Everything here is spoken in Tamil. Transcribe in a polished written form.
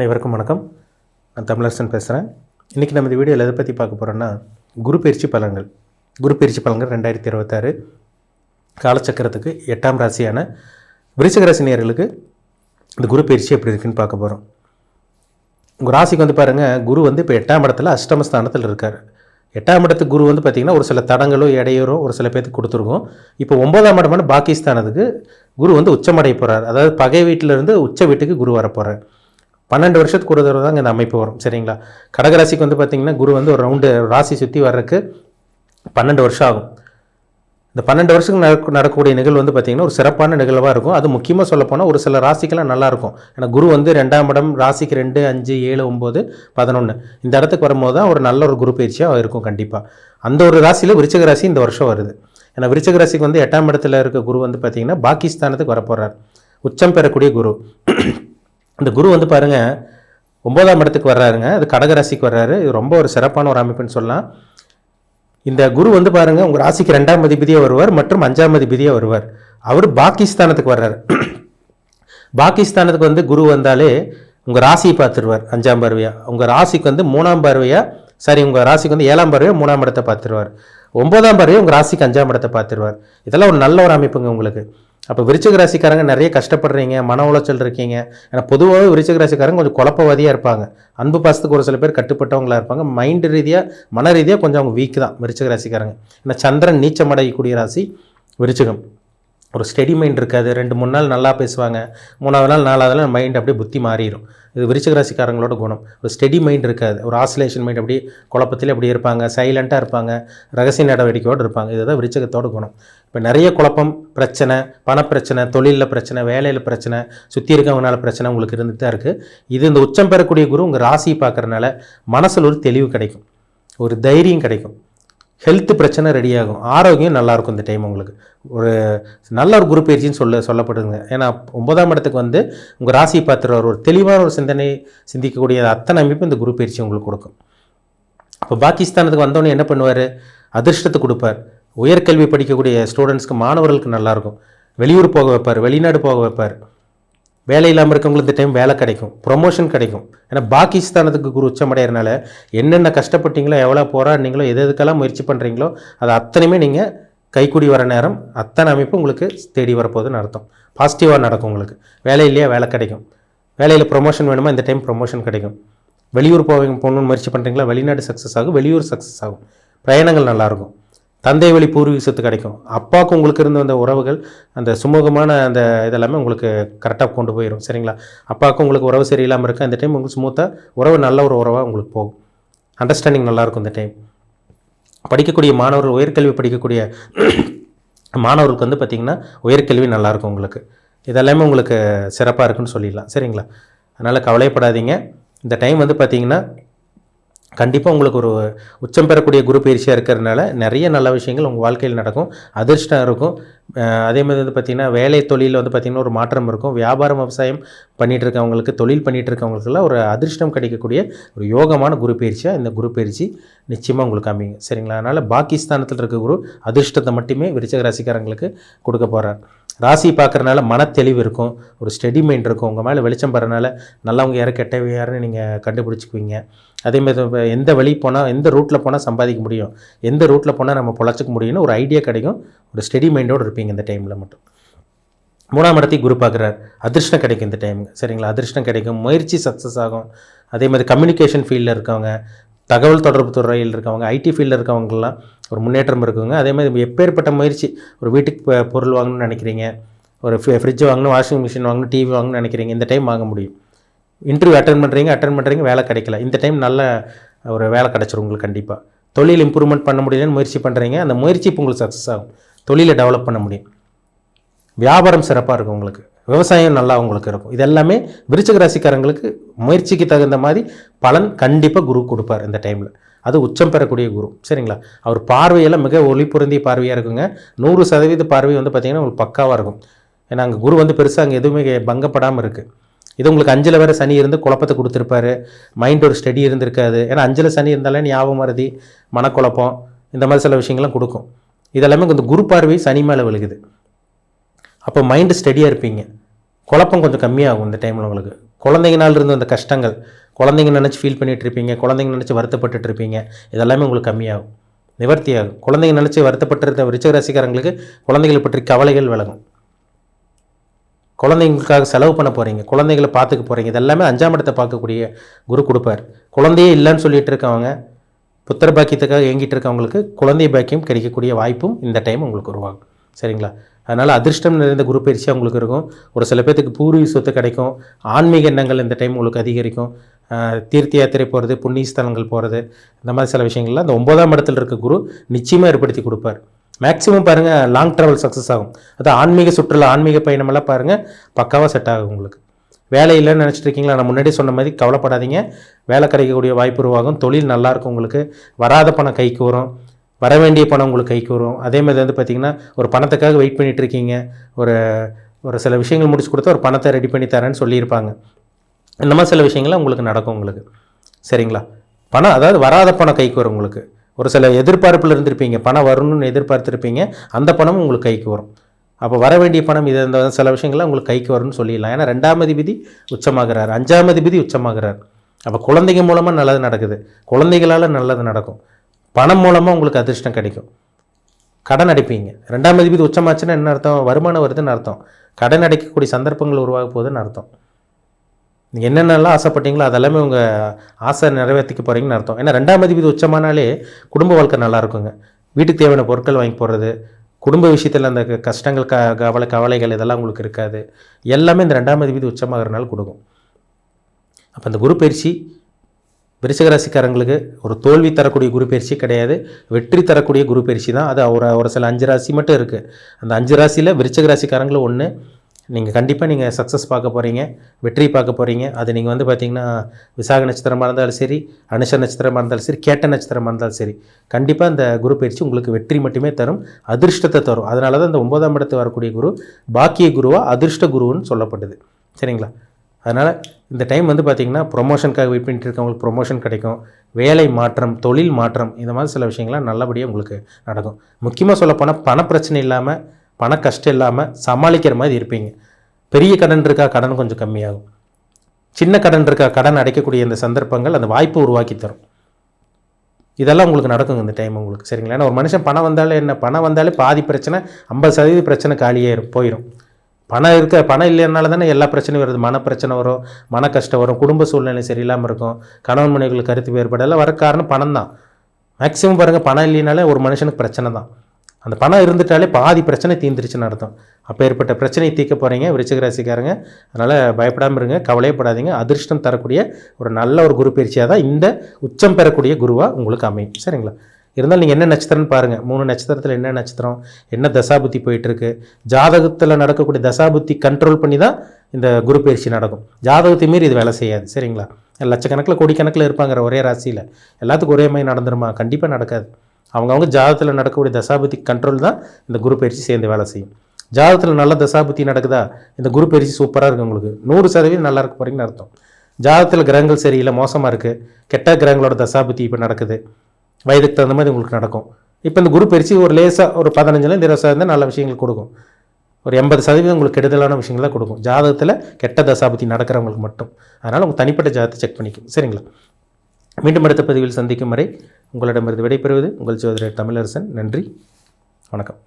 அனைவருக்கும் வணக்கம். நான் தமிழரசன் பேசுகிறேன். இன்றைக்கி நம்ம இந்த வீடியோவில் எதை பற்றி பார்க்க போகிறோன்னா, குரு பயிற்சி பலன்கள் 2026 காலச்சக்கரத்துக்கு 8ஆம் ராசியான விருச்சிக ராசி நேயர்களுக்கு இந்த குரு பயிற்சி எப்படி இருக்குன்னு பார்க்க போகிறோம். உங்கள் ராசிக்கு பாருங்கள், குரு இப்போ 8ஆம் இடத்துல அஷ்டமஸ்தானத்தில் இருக்கார். 8ஆம் இடத்துக்கு குரு பார்த்திங்கன்னா ஒரு சில தடங்களோ இடையூறோ ஒரு சில பேருக்கு கொடுத்துருக்கும். இப்போ 9ஆம் இடமான பாகிஸ்தானத்துக்கு குரு உச்சமடைய போகிறார். அதாவது பகை வீட்டிலேருந்து உச்ச வீட்டுக்கு குரு வரப்போகிறார். 12 வருஷத்துக்கு ஒரு தடவை தாங்க இந்த அமைப்பு வரும். சரிங்களா? கடகராசிக்கு பார்த்திங்கன்னா குரு ஒரு ரவுண்டு ராசி சுற்றி வர்றதுக்கு 12 வருஷம் ஆகும். இந்த 12 வருஷத்துக்கு நடக்கக்கூடிய நிகழ்வு பார்த்திங்கன்னா ஒரு சிறப்பான நிகழ்வாக இருக்கும். அது முக்கியமாக சொல்லப்போனால் ஒரு சில ராசிக்கெல்லாம் நல்லாயிருக்கும். ஏன்னா குரு 2ஆம் இடம் ராசிக்கு 2, 5, 7, 9, 11 இந்த இடத்துக்கு வரும்போது தான் ஒரு நல்ல ஒரு குரு பயிற்சியாக இருக்கும். கண்டிப்பாக அந்த ஒரு ராசியில் விருச்சிக ராசி இந்த வருஷம் வருது. ஏன்னா விருச்சிக ராசிக்கு 8ஆம் இடத்துல இருக்க குரு பார்த்திங்கன்னா பாகிஸ்தானத்துக்கு வரப்போகிறார். உச்சம் பெறக்கூடிய குரு. இந்த குரு பாருங்கள் 9ஆம் இடத்துக்கு வர்றாருங்க. அது கடகராசிக்கு வர்றாரு. இது ரொம்ப ஒரு சிறப்பான ஒரு அமைப்புன்னு சொல்லலாம். இந்த குரு பாருங்கள் உங்கள் ராசிக்கு 2ஆம் அதிபதியாக வருவார் மற்றும் 5ஆம் அதிபதியாக வருவார். அவர் பாகிஸ்தானத்துக்கு வர்றாரு. பாகிஸ்தானத்துக்கு குரு வந்தாலே உங்கள் ராசியை பார்த்துருவார் 5ஆம் பார்வையாக. உங்கள் ராசிக்கு 3ஆம் பார்வையாக உங்கள் ராசிக்கு 7ஆம் பார்வையாக 3ஆம் இடத்தை பார்த்துருவார். 9ஆம் பார்வையாக உங்கள் ராசிக்கு 5ஆம் இடத்தை பார்த்துருவார். இதெல்லாம் ஒரு நல்ல ஒரு அமைப்புங்க உங்களுக்கு. அப்போ விருச்சிக ராசிக்காரங்க நிறைய கஷ்டப்படுறீங்க, மன உளைச்சல் இருக்கீங்க. ஏன்னா பொதுவாகவே விருச்சிக ராசிக்காரங்க கொஞ்சம் குழப்பவாதியாக இருப்பாங்க. அன்பு பாசத்துக்கு ஒரு சில பேர் கட்டுப்பட்டவங்களாக இருப்பாங்க. மைண்டு ரீதியாக மன ரீதியாக கொஞ்சம் அவங்க வீக் தான் விருச்சிக ராசிக்காரங்க. ஏன்னா சந்திரன் நீச்சம் அடையக்கூடிய ராசி விருச்சிகம். ஒரு ஸ்டெடி மைண்ட் இருக்காது. 2-3 நாள் நல்லா பேசுவாங்க, 3ஆவது நாள் 4ஆவது நாள் மைண்ட் அப்படியே புத்தி மாறிடும். இது விருச்சிக ராசிக்காரங்களோட குணம். ஒரு ஸ்டெடி மைண்ட் இருக்காது. ஒரு ஆசிலேஷன் மைண்ட் அப்படியே குழப்பத்திலே அப்படியே இருப்பாங்க, சைலண்ட்டாக இருப்பாங்க, ரகசிய நடவடிக்கையோடு இருப்பாங்க. இதுதான் விருச்சிகத்தோட குணம். இப்போ நிறைய குழப்பம், பிரச்சனை, பணப்பிரச்சனை, தொழிலில் பிரச்சனை, வேலையில் பிரச்சனை, சுற்றி இருக்கவங்களால பிரச்சனை உங்களுக்கு இருந்துட்டு தான் இருக்குது. இது இந்த உச்சம் பெறக்கூடிய குரு உங்கள் ராசியை பார்க்குறதுனால மனசில் ஒரு தெளிவு கிடைக்கும், ஒரு தைரியம் கிடைக்கும், ஹெல்த் பிரச்சனை ரெடியாகும், ஆரோக்கியம் நல்லாயிருக்கும். இந்த டைம் உங்களுக்கு ஒரு நல்ல ஒரு குரு பயிற்சின்னு சொல்லப்படுதுங்க. ஏன்னா 9ஆம் இடத்துக்கு உங்கள் ராசியை பார்த்துருவார். ஒரு தெளிவான ஒரு சிந்தனை சிந்திக்கக்கூடிய அத்தனை அமைப்பு இந்த குரு பயிற்சி உங்களுக்கு கொடுக்கும். அப்போ பாகிஸ்தானத்துக்கு வந்தோடனே என்ன பண்ணுவார்? அதிர்ஷ்டத்தை கொடுப்பார். உயர்கல்வி படிக்கக்கூடிய ஸ்டூடெண்ட்ஸ்க்கு, மாணவர்களுக்கு நல்லாயிருக்கும். வெளியூர் போக வைப்பார், வெளிநாடு போக வைப்பார். வேலை இல்லாமல் இருக்கவங்களுக்கு இந்த டைம் வேலை கிடைக்கும், ப்ரொமோஷன் கிடைக்கும். ஏன்னா பாகிஸ்தானத்துக்கு குரு உச்சமடைகிறனால என்னென்ன கஷ்டப்பட்டீங்களோ, எவ்வளோ போராடினீங்களோ, எதுக்கெல்லாம் முயற்சி பண்ணுறீங்களோ அது அத்தனையுமே நீங்கள் கைக்கூடி வர நேரம் அத்தனை அமைப்பு உங்களுக்கு தேடி வரப்போகுதுன்னு அர்த்தம். பாசிட்டிவாக நடக்கும் உங்களுக்கு. வேலை இல்லையா, வேலை கிடைக்கும். வேலையில் ப்ரொமோஷன் வேணுமா, இந்த டைம் ப்ரொமோஷன் கிடைக்கும். வெளியூர் போகணும்னு முயற்சி பண்ணுறீங்களா, வெளிநாடு சக்ஸஸ் ஆகும், வெளியூர் சக்ஸஸ் ஆகும். பிரயாணங்கள் நல்லாயிருக்கும். தந்தை வழி பூர்வீகத்து கிடைக்கும். அப்பாவுக்கு உங்களுக்கு இருந்த அந்த உறவுகள், அந்த சுமூகமான அந்த இதெல்லாமே உங்களுக்கு கரெக்டாக கொண்டு போயிடும். சரிங்களா? அப்பாவுக்கு உங்களுக்கு உறவு சரியில்லாமல் இருக்கா, இந்த டைம் உங்களுக்கு ஸ்மூத்தாக உறவு நல்ல ஒரு உறவாக உங்களுக்கு போகும். அண்டர்ஸ்டாண்டிங் நல்லாயிருக்கும் இந்த டைம். படிக்கக்கூடிய மாணவர்கள், உயர்கல்வி படிக்கக்கூடிய மாணவர்களுக்கு பார்த்திங்கன்னா உயர்கல்வி நல்லாயிருக்கும் உங்களுக்கு. இதெல்லாமே உங்களுக்கு சிறப்பாக இருக்குன்னு சொல்லிடலாம். சரிங்களா? அதனால் கவலைப்படாதீங்க. இந்த டைம் பார்த்திங்கன்னா கண்டிப்பாக உங்களுக்கு ஒரு உச்சம் பெறக்கூடிய குரு பயிற்சியாக இருக்கிறதுனால நிறைய நல்ல விஷயங்கள் உங்கள் வாழ்க்கையில் நடக்கும். அதிர்ஷ்டம் இருக்கும். அதே மாதிரி பார்த்திங்கன்னா வேலை தொழிலில் பார்த்திங்கன்னா ஒரு மாற்றம் இருக்கும். வியாபாரம், விவசாயம் பண்ணிகிட்டு இருக்கவங்களுக்கு, தொழில் பண்ணிகிட்டு இருக்கவங்களுக்கெல்லாம் ஒரு அதிர்ஷ்டம் கிடைக்கக்கூடிய ஒரு யோகமான குரு பயிற்சியாக இந்த குரு பயிற்சி நிச்சயமாக உங்களுக்கு அமைங்க. சரிங்களா? அதனால் பாகிஸ்தானத்தில் இருக்க குரு அதிர்ஷ்டத்தை மட்டுமே விருச்சிக ராசிக்காரங்களுக்கு கொடுக்க போகிறார். ராசி பார்க்குறதுனால மனத்தெளிவு இருக்கும், ஒரு ஸ்டெடி மைண்ட் இருக்கும். உங்கள் மேலே வெளிச்சம் பெறனால நல்லவங்க யாரும் கெட்டவங்க யாருன்னு நீங்கள் கண்டுபிடிச்சிக்குவீங்க. அதேமாதிரி எந்த வழி போனால், எந்த ரூட்டில் போனால் சம்பாதிக்க முடியும், எந்த ரூட்டில் போனால் நம்ம பொழைச்சிக்க முடியும்னு ஒரு ஐடியா கிடைக்கும். ஒரு ஸ்டெடி மைண்டோடு இருப்பீங்க இந்த டைமில் மட்டும். 3ஆம் இடத்தையும் குரு பார்க்குறார். அதிர்ஷ்டம் கிடைக்கும் இந்த டைமுக்கு. சரிங்களா? அதிர்ஷ்டம் கிடைக்கும். முயற்சி சக்ஸஸ் ஆகும். அதே மாதிரி கம்யூனிகேஷன் ஃபீல்டில் இருக்கவங்க, தகவல் தொடர்பு துறையில் இருக்கவங்க, ஐடி ஃபீல்டில் இருக்கவங்கலாம் ஒரு முன்னேற்றம் இருக்குங்க. அதே மாதிரி எப்பேற்பட்ட முயற்சி, ஒரு வீட்டுக்கு பொருள் வாங்கணும்னு நினைக்கிறீங்க, ஒரு ஃப்ரிட்ஜ் வாங்கணும், வாஷிங் மிஷின் வாங்கணும், டிவி வாங்கணும்னு நினைக்கிறீங்க, இந்த டைம் வாங்க முடியும். இன்டர்வியூ அட்டன் பண்ணுறீங்க, வேலை கிடைக்கல, இந்த டைம் நல்ல ஒரு வேலை கிடச்சிரும் உங்களுக்கு. கண்டிப்பாக தொழில் இம்ப்ரூவ்மெண்ட் பண்ண முடியலன்னு முயற்சி பண்ணுறீங்க, அந்த முயற்சி இப்போ உங்களுக்கு சக்ஸஸ் ஆகும். தொழிலை டெவலப் பண்ண முடியும். வியாபாரம் சிறப்பாக இருக்கும் உங்களுக்கு. விவசாயம் நல்லா உங்களுக்கு இருக்கும். இது எல்லாமே விருச்சிக ராசிக்காரங்களுக்கு முயற்சிக்கு தகுந்த மாதிரி பலன் கண்டிப்பாக குரு கொடுப்பார் இந்த டைமில். அது உச்சம் பெறக்கூடிய குரு. சரிங்களா? அவர் பார்வையெல்லாம் மிக ஒளி பொருந்திய பார்வையாக இருக்குங்க. 100% பார்வை பார்த்திங்கன்னா உங்களுக்கு பக்காவாக இருக்கும். ஏன்னா அங்கே குரு பெருசாக அங்கே எதுவுமே பங்கப்படாமல் இருக்குது. இது உங்களுக்கு 5ல் வேறு சனி இருந்து குழப்பத்தை கொடுத்துருப்பாரு. மைண்ட் ஒரு ஸ்டடி இருந்திருக்காது. ஏன்னா 5ல் சனி இருந்தாலே ஞாபகம் மறதி, மனக்குழப்பம், இந்த மாதிரி சில விஷயங்கள்லாம் கொடுக்கும். இதெல்லாமே இந்த குரு பார்வை சனி மேலே விழுகுது. அப்போ மைண்டு ஸ்டடியாக இருப்பீங்க. குழப்பம் கொஞ்சம் கம்மியாகும் இந்த டைமில் உங்களுக்கு. குழந்தைங்கனால இருந்து அந்த கஷ்டங்கள், குழந்தைங்க நினச்சி ஃபீல் பண்ணிகிட்டு இருப்பீங்க, குழந்தைங்க நினச்சி வருத்தப்பட்டுட்டு இருப்பீங்க, இதெல்லாமே உங்களுக்கு கம்மியாகும், நிவர்த்தியாகும். குழந்தைங்க நினச்சி வருத்தப்பட்டிருந்த விருச்சிக ராசிக்காரங்களுக்கு குழந்தைகளை பற்றி கவலைகள் விலகும். குழந்தைங்களுக்காக செலவு பண்ண போகிறீங்க, குழந்தைகளை பார்த்துக்க போகிறீங்க. இதெல்லாமே 5ஆம் இடத்தை பார்க்கக்கூடிய குரு கொடுப்பார். குழந்தையே இல்லைன்னு சொல்லிட்டு இருக்கவங்க, புத்திர பாக்கியத்துக்காக ஏங்கிட்டு இருக்கவங்களுக்கு குழந்தை பாக்கியம் கிடைக்கக்கூடிய வாய்ப்பும் இந்த டைம் உங்களுக்கு உருவாகும். சரிங்களா? அதனால் அதிர்ஷ்டம் நிறைந்த குரு பயிற்சியாக உங்களுக்கு இருக்கும். ஒரு சில பேர்த்துக்கு பூர்வீக சொத்து கிடைக்கும். ஆன்மீக எண்ணங்கள் இந்த டைம் உங்களுக்கு அதிகரிக்கும். தீர்த்த யாத்திரை போகிறது, புண்ணிய ஸ்தலங்கள் போகிறது, இந்த மாதிரி சில விஷயங்கள்லாம் அந்த 9ஆம் இடத்துல இருக்க குரு நிச்சயமாக ஏற்படுத்தி கொடுப்பார். மேக்ஸிமம் பாருங்கள் லாங் ட்ராவல் சக்ஸஸ் ஆகும். அது ஆன்மீக சுற்றுலா, ஆன்மீக பயணமெல்லாம் பாருங்கள் பக்காவாக செட் ஆகும் உங்களுக்கு. வேலை இல்லைன்னு நினச்சிட்டு இருக்கீங்களா? நான் முன்னாடி சொன்ன மாதிரி கவலைப்படாதீங்க. வேலை கிடைக்கக்கூடிய வாய்ப்பு உருவாகும். தொழில் நல்லாயிருக்கும் உங்களுக்கு. வராத பணம் கைக்கு வரும், வர வேண்டிய பணம் உங்களுக்கு கைக்கு வரும். அதே மாதிரி வந்து பார்த்திங்கன்னா ஒரு பணத்துக்காக வெயிட் பண்ணிகிட்டு இருக்கீங்க, ஒரு சில விஷயங்கள் முடிச்சு கொடுத்தா ஒரு பணத்தை ரெடி பண்ணி தரேன்னு சொல்லியிருப்பாங்க. இந்த மாதிரி சில விஷயங்கள்லாம் உங்களுக்கு நடக்கும் உங்களுக்கு. சரிங்களா? பணம், அதாவது வராத பணம் கைக்கு வரும் உங்களுக்கு. ஒரு சில எதிர்பார்ப்பில் இருந்திருப்பீங்க, பணம் வரணும்னு எதிர்பார்த்துருப்பீங்க, அந்த பணமும் உங்களுக்கு கைக்கு வரும். அப்போ வர வேண்டிய பணம் இது இந்த சில விஷயங்கள்லாம் உங்களுக்கு கைக்கு வரும்னு சொல்லிடலாம். ஏன்னா 2ஆம் அதிபதி உச்சமாகிறார், 5ஆம் அதிபதி உச்சமாகிறார். அப்போ குழந்தைங்க மூலமாக நல்லது நடக்குது, குழந்தைகளால் நல்லது நடக்கும், பணம் மூலமாக உங்களுக்கு அதிர்ஷ்டம் கிடைக்கும். கடன் அடைப்பீங்க. 2ஆம் அதிபதி உச்சமாச்சுன்னா என்ன அர்த்தம்? வருமானம் வருதுன்னு அர்த்தம். கடன் அடைக்கக்கூடிய சந்தர்ப்பங்கள் உருவாக போகுதுன்னு அர்த்தம். நீங்கள் என்னென்னலாம் ஆசைப்பட்டீங்களோ அதெல்லாமே உங்கள் ஆசை நிறைவேற்றிக்க போகிறீங்கன்னு அர்த்தம். ஏன்னா 2ஆம் அதிபதி உச்சமானாலே குடும்ப வாழ்க்கை நல்லா இருக்குங்க. வீட்டுக்கு தேவையான பொருட்கள் வாங்கி போடுறது, குடும்ப விஷயத்தில் அந்த கஷ்டங்கள், கவலைகள் இதெல்லாம் உங்களுக்கு இருக்காது. எல்லாமே இந்த 2ஆம் அதிபதி உச்சமாகறனால கொடுக்கும். அப்போ இந்த குரு பயிற்சி விருச்சிக ராசிக்காரங்களுக்கு ஒரு தோல்வி தரக்கூடிய குரு பயிற்சி கிடையாது, வெற்றி தரக்கூடிய குரு பயிற்சி தான். அது ஒரு சில 5 ராசி மட்டும் இருக்குது. அந்த 5 ராசியில் விருச்சிக ராசிக்காரங்களும் ஒன்று. நீங்கள் கண்டிப்பாக நீங்கள் சக்ஸஸ் பார்க்க போகிறீங்க, வெற்றி பார்க்க போகிறீங்க. அது நீங்கள் வந்து பார்த்திங்கன்னா விசாக நட்சத்திரமாக இருந்தாலும் சரி, அனுஷ நட்சத்திரமாக இருந்தாலும் சரி, கேட்ட நட்சத்திரமாக இருந்தாலும் சரி, கண்டிப்பாக இந்த குரு பயிற்சி உங்களுக்கு வெற்றி மட்டுமே தரும், அதிர்ஷ்டத்தை தரும். அதனால தான் இந்த 9ஆம் இடத்து வரக்கூடிய குரு பாக்கிய குருவாக அதிர்ஷ்ட குருன்னு சொல்லப்படுது. சரிங்களா? அதனால் இந்த டைம் வந்து பார்த்திங்கன்னா ப்ரொமோஷனுக்காக வெயிட் பண்ணிட்டு இருக்கவங்களுக்கு ப்ரொமோஷன் கிடைக்கும், வேலை மாற்றம், தொழில் மாற்றம், இந்த மாதிரி சில விஷயங்கள்லாம் நல்லபடியாக உங்களுக்கு நடக்கும். முக்கியமாக சொல்லப்போனால் பண பிரச்சனை இல்லாமல், பண கஷ்டம் இல்லாமல் சமாளிக்கிற மாதிரி இருப்பீங்க. பெரிய கடன் இருக்கா, கடன் கொஞ்சம் கம்மியாகும். சின்ன கடன் இருக்கா, கடன் அடைக்கக்கூடிய இந்த சந்தர்ப்பங்கள் அந்த வாய்ப்பு உருவாக்கி தரும். இதெல்லாம் உங்களுக்கு நடக்குங்க இந்த டைம் உங்களுக்கு. சரிங்களா? ஏன்னா ஒரு மனுஷன் பணம் வந்தாலே என்ன, பணம் வந்தாலே பாதி பிரச்சனை, 50% பிரச்சனை காலியாக போயிடும். பணம் இல்லைனால தானே எல்லா பிரச்சனையும் வருது. மன பிரச்சனை வரும், மன கஷ்டம் வரும், குடும்ப சூழ்நிலை சரியில்லாமல் இருக்கும், கணவன் மனைவிகளுக்கு கருத்து வேறுபாடு எல்லாம் வர காரணம் பணம் தான். மேக்ஸிமம் பாருங்கள், பணம் இல்லைனாலே ஒரு மனுஷனுக்கு பிரச்சனை தான். அந்த பணம் இருந்துட்டாலே பாதி பிரச்சனை தீர்ந்துருச்சுன்னு அர்த்தம். அப்போ ஏற்பட்ட பிரச்சனையை தீர்க்க போகிறீங்க விருச்சிக ராசிக்காரங்க. அதனால் பயப்படாமல் இருங்க, கவலையப்படாதீங்க. அதிர்ஷ்டம் தரக்கூடிய ஒரு நல்ல ஒரு குரு பயிற்சியாக தான் இந்த உச்சம் பெறக்கூடிய குருவாக உங்களுக்கு அமையும். சரிங்களா? இருந்தாலும் நீங்கள் என்ன நட்சத்திரம்னு பாருங்கள். 3 நட்சத்திரத்தில் என்ன நட்சத்திரம், என்ன தசாபுத்தி போயிட்டுருக்கு, ஜாதகத்தில் நடக்கக்கூடிய தசாபுத்தி கண்ட்ரோல் பண்ணி தான் இந்த குரு பயிற்சி நடக்கும். ஜாதகத்தை மீறி இது வேலை செய்யாது. சரிங்களா? லட்சக்கணக்கில் கோடிக்கணக்கில் இருப்பாங்கிற ஒரே ராசியில் எல்லாத்துக்கும் ஒரே மாதிரி நடந்துருமா? கண்டிப்பாக நடக்காது. அவங்கவுங்க ஜாதகத்தில் நடக்கக்கூடிய தசாபுத்தி கண்ட்ரோல் தான் இந்த குரு பயிற்சி சேர்ந்து வேலை செய்யும். ஜாதகத்தில் நல்ல தசாபுத்தி நடக்குதா, இந்த குரு பயிற்சி சூப்பராக இருக்குது உங்களுக்கு, 100% நல்லா இருக்க போகிறீங்கன்னு அர்த்தம். ஜாதகத்தில் கிரகங்கள் சரியில்லை, மோசமாக இருக்குது, கெட்ட கிரகங்களோட தசாபுத்தி இப்போ நடக்குது, வயதுக்கு தகுந்த மாதிரி உங்களுக்கு நடக்கும். இப்போ இந்த குரு பயிற்சி ஒரு லேசாக ஒரு 15% 20% நல்ல விஷயங்கள் கொடுக்கும். ஒரு 80% உங்களுக்கு கெடுதலான விஷயங்கள் தான் கொடுக்கும் ஜாதகத்தில் கெட்ட தசாபுத்தி நடக்கிறவங்களுக்கு மட்டும். அதனால் உங்கள் தனிப்பட்ட ஜாதகத்தை செக் பண்ணிக்கும். சரிங்களா? மீண்டும் அடுத்த பதிவில் சந்திக்கும் வரை உங்களிடமிருந்து விடைபெறுவது உங்கள் ஜோதிடர் தமிழரசன். நன்றி, வணக்கம்.